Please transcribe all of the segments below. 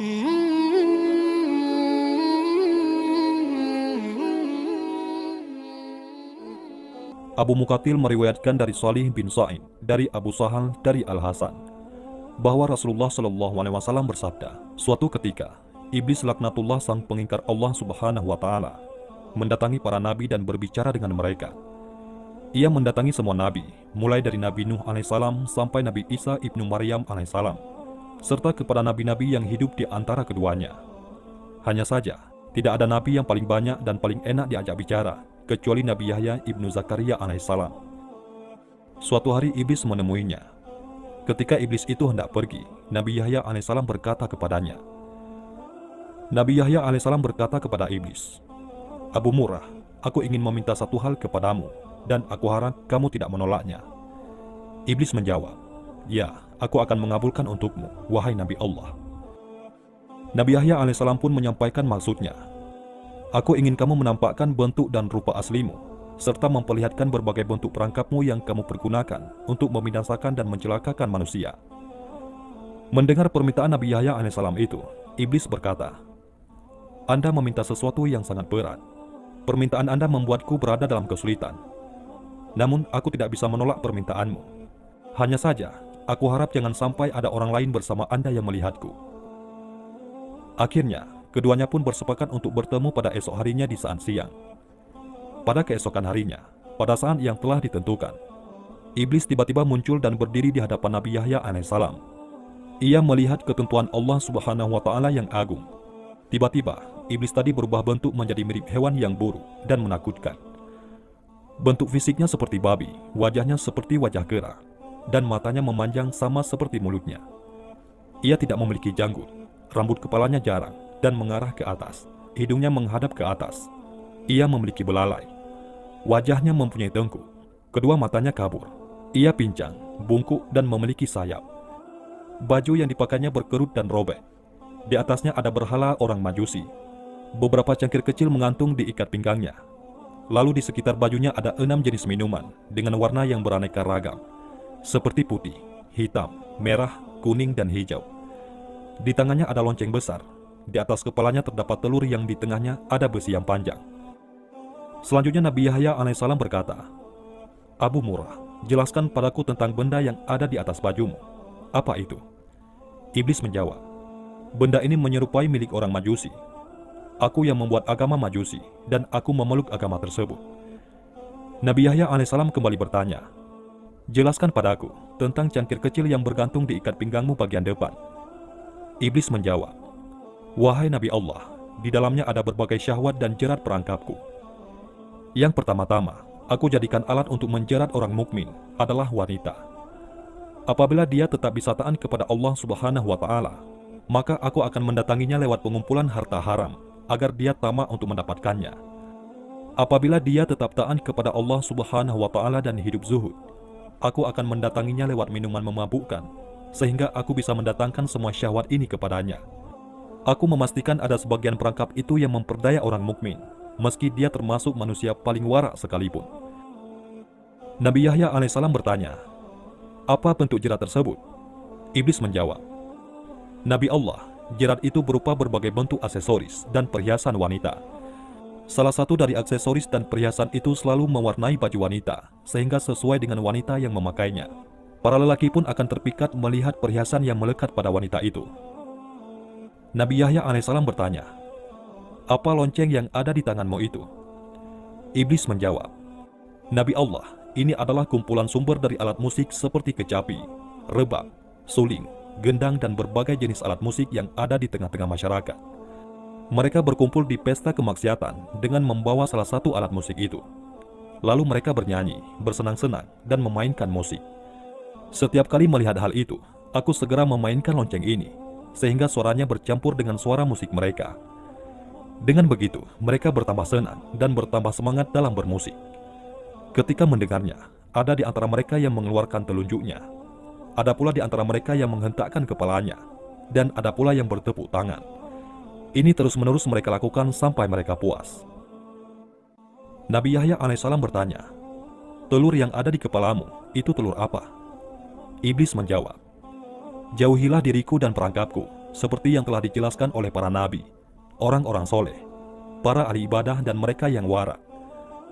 Abu Muqatil meriwayatkan dari Salih bin Sa'id dari Abu Sahal dari Al-Hasan bahwa Rasulullah Shallallahu Alaihi Wasallam bersabda, suatu ketika iblis laknatullah sang pengingkar Allah Subhanahu Wa Taala mendatangi para nabi dan berbicara dengan mereka. Ia mendatangi semua nabi, mulai dari Nabi Nuh alaihissalam sampai Nabi Isa ibnu Maryam alaihissalam, serta kepada nabi-nabi yang hidup di antara keduanya. Hanya saja, tidak ada nabi yang paling banyak dan paling enak diajak bicara, kecuali Nabi Yahya ibnu Zakaria alaihissalam. Suatu hari iblis menemuinya. Ketika iblis itu hendak pergi, Nabi Yahya alaihissalam berkata kepadanya. Nabi Yahya alaihissalam berkata kepada iblis, "Abu Murrah, aku ingin meminta satu hal kepadamu, dan aku harap kamu tidak menolaknya." Iblis menjawab, "Ya, aku akan mengabulkan untukmu, wahai Nabi Allah." Nabi Yahya alaihissalam pun menyampaikan maksudnya. "Aku ingin kamu menampakkan bentuk dan rupa aslimu, serta memperlihatkan berbagai bentuk perangkapmu yang kamu pergunakan untuk membinasakan dan mencelakakan manusia." Mendengar permintaan Nabi Yahya alaihissalam itu, iblis berkata, "Anda meminta sesuatu yang sangat berat. Permintaan Anda membuatku berada dalam kesulitan. Namun aku tidak bisa menolak permintaanmu. Hanya saja, aku harap jangan sampai ada orang lain bersama Anda yang melihatku." Akhirnya, keduanya pun bersepakat untuk bertemu pada esok harinya di saat siang. Pada keesokan harinya, pada saat yang telah ditentukan, iblis tiba-tiba muncul dan berdiri di hadapan Nabi Yahya alaihissalam. Ia melihat ketentuan Allah Subhanahu wa Ta'ala yang agung. Tiba-tiba, iblis tadi berubah bentuk menjadi mirip hewan yang buruk dan menakutkan. Bentuk fisiknya seperti babi, wajahnya seperti wajah kera, dan matanya memanjang sama seperti mulutnya. Ia tidak memiliki janggut, rambut kepalanya jarang dan mengarah ke atas, hidungnya menghadap ke atas. Ia memiliki belalai, wajahnya mempunyai tengkuk, kedua matanya kabur. Ia pincang, bungkuk dan memiliki sayap. Baju yang dipakainya berkerut dan robek. Di atasnya ada berhala orang Majusi. Beberapa cangkir kecil mengantung di ikat pinggangnya. Lalu di sekitar bajunya ada 6 jenis minuman dengan warna yang beraneka ragam, seperti putih, hitam, merah, kuning, dan hijau. Di tangannya ada lonceng besar. Di atas kepalanya terdapat telur yang di tengahnya ada besi yang panjang. Selanjutnya Nabi Yahya alaihissalam berkata, "Abu Murrah, jelaskan padaku tentang benda yang ada di atas bajumu. Apa itu?" Iblis menjawab, "Benda ini menyerupai milik orang Majusi. Aku yang membuat agama Majusi, dan aku memeluk agama tersebut." Nabi Yahya alaihissalam kembali bertanya, "Jelaskan padaku tentang cangkir kecil yang bergantung di ikat pinggangmu bagian depan." Iblis menjawab, "Wahai Nabi Allah, di dalamnya ada berbagai syahwat dan jerat perangkapku. Yang pertama-tama, aku jadikan alat untuk menjerat orang mukmin adalah wanita. Apabila dia tetap bisa taat kepada Allah Subhanahu wa Ta'ala, maka aku akan mendatanginya lewat pengumpulan harta haram agar dia tamak untuk mendapatkannya. Apabila dia tetap taat kepada Allah Subhanahu wa Ta'ala dan hidup zuhud, aku akan mendatanginya lewat minuman memabukkan, sehingga aku bisa mendatangkan semua syahwat ini kepadanya. Aku memastikan ada sebagian perangkap itu yang memperdaya orang mukmin, meski dia termasuk manusia paling warak sekalipun." Nabi Yahya alaihissalam bertanya, "Apa bentuk jerat tersebut?" Iblis menjawab, "Nabi Allah, jerat itu berupa berbagai bentuk aksesoris dan perhiasan wanita. Salah satu dari aksesoris dan perhiasan itu selalu mewarnai baju wanita, sehingga sesuai dengan wanita yang memakainya. Para lelaki pun akan terpikat melihat perhiasan yang melekat pada wanita itu." Nabi Yahya alaihissalam bertanya, "Apa lonceng yang ada di tanganmu itu?" Iblis menjawab, "Nabi Allah, ini adalah kumpulan sumber dari alat musik seperti kecapi, rebab, suling, gendang, dan berbagai jenis alat musik yang ada di tengah-tengah masyarakat. Mereka berkumpul di pesta kemaksiatan dengan membawa salah satu alat musik itu. Lalu mereka bernyanyi, bersenang-senang, dan memainkan musik. Setiap kali melihat hal itu, aku segera memainkan lonceng ini, sehingga suaranya bercampur dengan suara musik mereka. Dengan begitu, mereka bertambah senang dan bertambah semangat dalam bermusik. Ketika mendengarnya, ada di antara mereka yang mengeluarkan telunjuknya. Ada pula di antara mereka yang menghentakkan kepalanya, dan ada pula yang bertepuk tangan. Ini terus-menerus mereka lakukan sampai mereka puas." Nabi Yahya alaihissalam bertanya, "Telur yang ada di kepalamu, itu telur apa?" Iblis menjawab, "Jauhilah diriku dan perangkapku, seperti yang telah dijelaskan oleh para nabi, orang-orang soleh, para ahli ibadah dan mereka yang wara.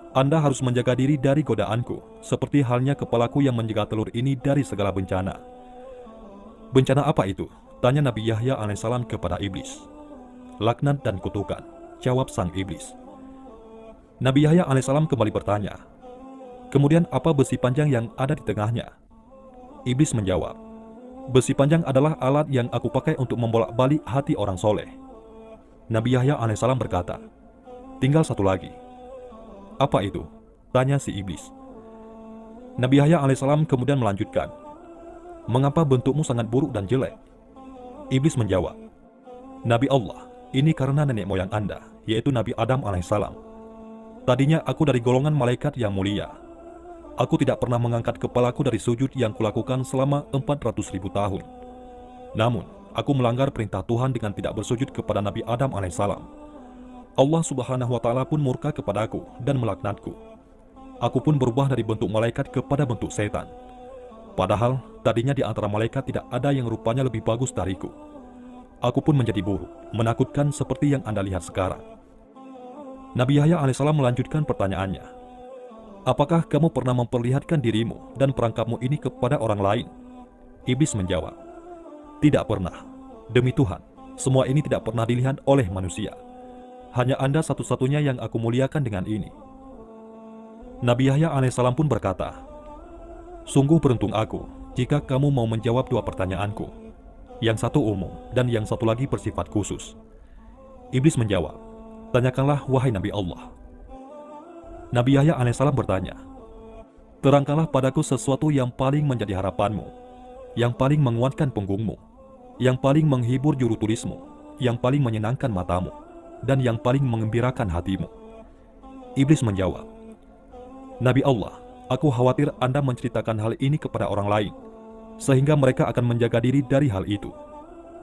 Anda harus menjaga diri dari godaanku, seperti halnya kepalaku yang menjaga telur ini dari segala bencana. Bencana apa itu? Tanya Nabi Yahya alaihissalam kepada iblis. Laknat dan kutukan, jawab sang iblis. Nabi Yahya alaihissalam kembali bertanya, kemudian apa besi panjang yang ada di tengahnya? Iblis menjawab, besi panjang adalah alat yang aku pakai untuk membolak-balik hati orang soleh. Nabi Yahya alaihissalam berkata, tinggal satu lagi. Apa itu? Tanya si iblis. Nabi Yahya alaihissalam kemudian melanjutkan, mengapa bentukmu sangat buruk dan jelek? Iblis menjawab, Nabi Allah, ini karena nenek moyang Anda, yaitu Nabi Adam alaihissalam. Tadinya aku dari golongan malaikat yang mulia. Aku tidak pernah mengangkat kepalaku dari sujud yang kulakukan selama 400.000 tahun. Namun, aku melanggar perintah Tuhan dengan tidak bersujud kepada Nabi Adam alaihissalam. Allah subhanahu wa ta'ala pun murka kepadaku dan melaknatku. Aku pun berubah dari bentuk malaikat kepada bentuk setan. Padahal, tadinya di antara malaikat tidak ada yang rupanya lebih bagus dariku. Aku pun menjadi buruk, menakutkan seperti yang Anda lihat sekarang. Nabi Yahya alaihissalam melanjutkan pertanyaannya. Apakah kamu pernah memperlihatkan dirimu dan perangkapmu ini kepada orang lain? Iblis menjawab, tidak pernah. Demi Tuhan, semua ini tidak pernah dilihat oleh manusia. Hanya Anda satu-satunya yang aku muliakan dengan ini. Nabi Yahya alaihissalam pun berkata, sungguh beruntung aku jika kamu mau menjawab dua pertanyaanku. Yang satu umum dan yang satu lagi bersifat khusus. Iblis menjawab, tanyakanlah wahai Nabi Allah. Nabi Yahya alaihissalam bertanya, terangkanlah padaku sesuatu yang paling menjadi harapanmu, yang paling menguatkan punggungmu, yang paling menghibur juru tulismu, yang paling menyenangkan matamu, dan yang paling mengembirakan hatimu. Iblis menjawab, Nabi Allah, aku khawatir Anda menceritakan hal ini kepada orang lain, sehingga mereka akan menjaga diri dari hal itu.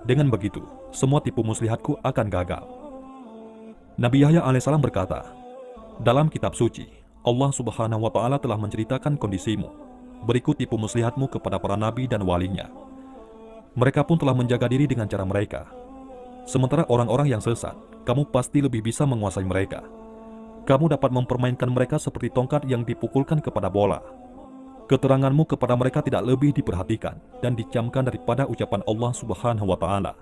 Dengan begitu, semua tipu muslihatku akan gagal. Nabi Yahya alaihissalam berkata, dalam kitab suci, Allah subhanahu wa ta'ala telah menceritakan kondisimu, berikut tipu muslihatmu kepada para nabi dan walinya. Mereka pun telah menjaga diri dengan cara mereka. Sementara orang-orang yang sesat, kamu pasti lebih bisa menguasai mereka. Kamu dapat mempermainkan mereka seperti tongkat yang dipukulkan kepada bola. Keteranganmu kepada mereka tidak lebih diperhatikan dan dicamkan daripada ucapan Allah subhanahu wa ta'ala.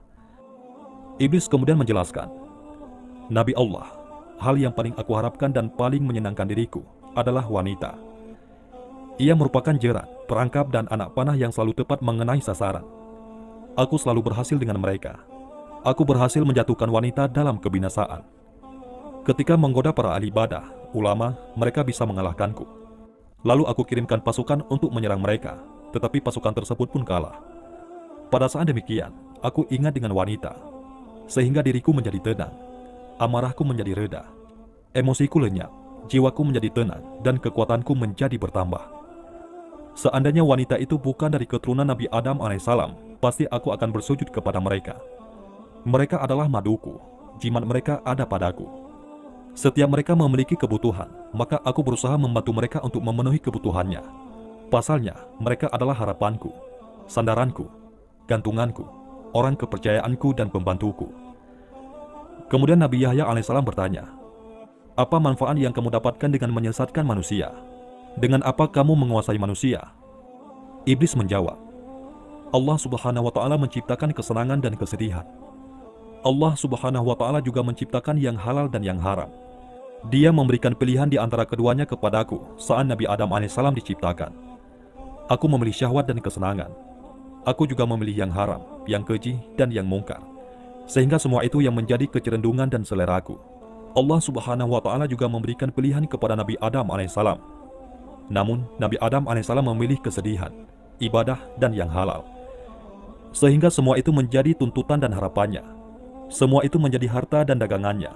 Iblis kemudian menjelaskan, Nabi Allah, hal yang paling aku harapkan dan paling menyenangkan diriku adalah wanita. Ia merupakan jerat, perangkap dan anak panah yang selalu tepat mengenai sasaran. Aku selalu berhasil dengan mereka. Aku berhasil menjatuhkan wanita dalam kebinasaan. Ketika menggoda para ahli ibadah, ulama, mereka bisa mengalahkanku. Lalu aku kirimkan pasukan untuk menyerang mereka, tetapi pasukan tersebut pun kalah. Pada saat demikian, aku ingat dengan wanita, sehingga diriku menjadi tenang, amarahku menjadi reda, emosiku lenyap, jiwaku menjadi tenang, dan kekuatanku menjadi bertambah. Seandainya wanita itu bukan dari keturunan Nabi Adam alaihissalam, pasti aku akan bersujud kepada mereka. Mereka adalah maduku, jimat mereka ada padaku. Setiap mereka memiliki kebutuhan, maka aku berusaha membantu mereka untuk memenuhi kebutuhannya. Pasalnya, mereka adalah harapanku, sandaranku, gantunganku, orang kepercayaanku dan pembantuku. Kemudian Nabi Yahya alaihissalam bertanya, apa manfaat yang kamu dapatkan dengan menyesatkan manusia? Dengan apa kamu menguasai manusia? Iblis menjawab, Allah subhanahu wa ta'ala menciptakan kesenangan dan kesedihan. Allah subhanahu wa ta'ala juga menciptakan yang halal dan yang haram. Dia memberikan pilihan di antara keduanya kepadaku saat Nabi Adam alaihissalam diciptakan. Aku memilih syahwat dan kesenangan. Aku juga memilih yang haram, yang keji, dan yang mungkar. Sehingga semua itu yang menjadi kecerendungan dan seleraku. Allah subhanahu wa ta'ala juga memberikan pilihan kepada Nabi Adam alaihissalam. Namun, Nabi Adam alaihissalam memilih kesedihan, ibadah, dan yang halal. Sehingga semua itu menjadi tuntutan dan harapannya. Semua itu menjadi harta dan dagangannya.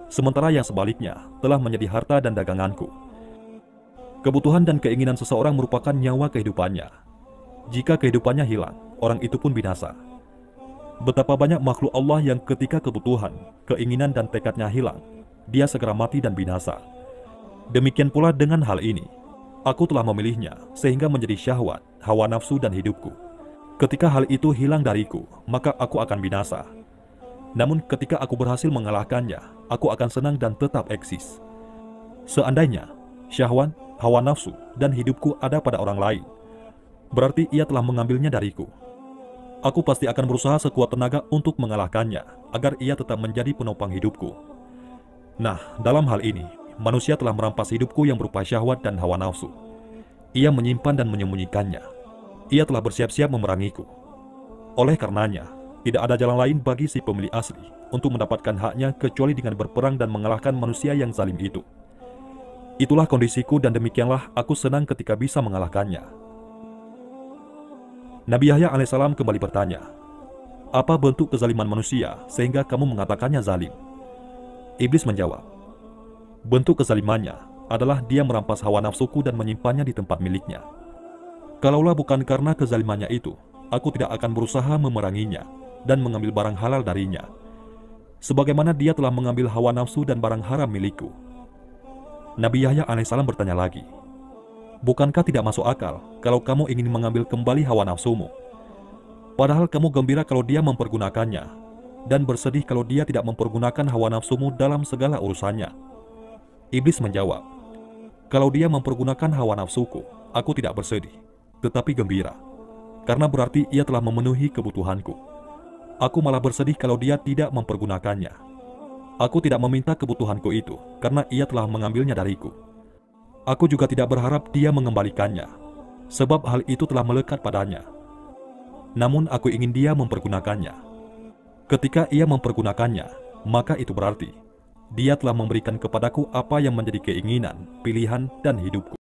Sementara yang sebaliknya telah menjadi harta dan daganganku. Kebutuhan dan keinginan seseorang merupakan nyawa kehidupannya. Jika kehidupannya hilang, orang itu pun binasa. Betapa banyak makhluk Allah yang ketika kebutuhan, keinginan dan tekadnya hilang, dia segera mati dan binasa. Demikian pula dengan hal ini. Aku telah memilihnya sehingga menjadi syahwat, hawa nafsu dan hidupku. Ketika hal itu hilang dariku, maka aku akan binasa. Namun ketika aku berhasil mengalahkannya, aku akan senang dan tetap eksis. Seandainya syahwat, hawa nafsu, dan hidupku ada pada orang lain, berarti ia telah mengambilnya dariku. Aku pasti akan berusaha sekuat tenaga untuk mengalahkannya, agar ia tetap menjadi penopang hidupku. Nah, dalam hal ini, manusia telah merampas hidupku yang berupa syahwat dan hawa nafsu. Ia menyimpan dan menyembunyikannya. Ia telah bersiap-siap memerangiku. Oleh karenanya, tidak ada jalan lain bagi si pemilik asli untuk mendapatkan haknya kecuali dengan berperang dan mengalahkan manusia yang zalim itu. Itulah kondisiku dan demikianlah aku senang ketika bisa mengalahkannya. Nabi Yahya alaihissalam kembali bertanya, "Apa bentuk kezaliman manusia sehingga kamu mengatakannya zalim?" Iblis menjawab, "Bentuk kezalimannya adalah dia merampas hawa nafsuku dan menyimpannya di tempat miliknya. Kalaulah bukan karena kezalimannya itu, aku tidak akan berusaha memeranginya dan mengambil barang halal darinya, sebagaimana dia telah mengambil hawa nafsu dan barang haram milikku." Nabi Yahya alaihissalam bertanya lagi, "Bukankah tidak masuk akal kalau kamu ingin mengambil kembali hawa nafsumu? Padahal kamu gembira kalau dia mempergunakannya, dan bersedih kalau dia tidak mempergunakan hawa nafsumu dalam segala urusannya." Iblis menjawab, "Kalau dia mempergunakan hawa nafsuku, aku tidak bersedih, tetapi gembira, karena berarti ia telah memenuhi kebutuhanku. Aku malah bersedih kalau dia tidak mempergunakannya. Aku tidak meminta kebutuhanku itu, karena ia telah mengambilnya dariku. Aku juga tidak berharap dia mengembalikannya, sebab hal itu telah melekat padanya. Namun aku ingin dia mempergunakannya. Ketika ia mempergunakannya, maka itu berarti dia telah memberikan kepadaku apa yang menjadi keinginan, pilihan, dan hidupku."